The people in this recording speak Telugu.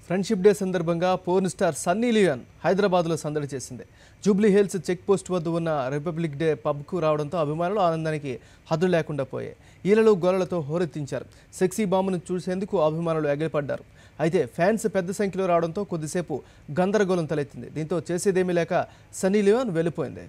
ఫ్రెండ్షిప్ డే సందర్భంగా పోర్న్ స్టార్ సన్నీ లియోన్ హైదరాబాద్లో సందడి చేసింది. జూబ్లీ హిల్స్ చెక్ పోస్ట్ వద్ద ఉన్న రిపబ్లిక్ డే పబ్కు రావడంతో అభిమానులు ఆనందానికి హద్దు లేకుండా పోయాయి. ఈలలు గోలలతో హోరెత్తించారు. సెక్సీ బాంబును చూసేందుకు అభిమానులు ఎగిరిపడ్డారు. అయితే ఫ్యాన్స్ పెద్ద సంఖ్యలో రావడంతో కొద్దిసేపు గందరగోళం తలెత్తింది. దీంతో చేసేదేమీ లేక సన్నీ లియోన్ వెళ్ళిపోయింది.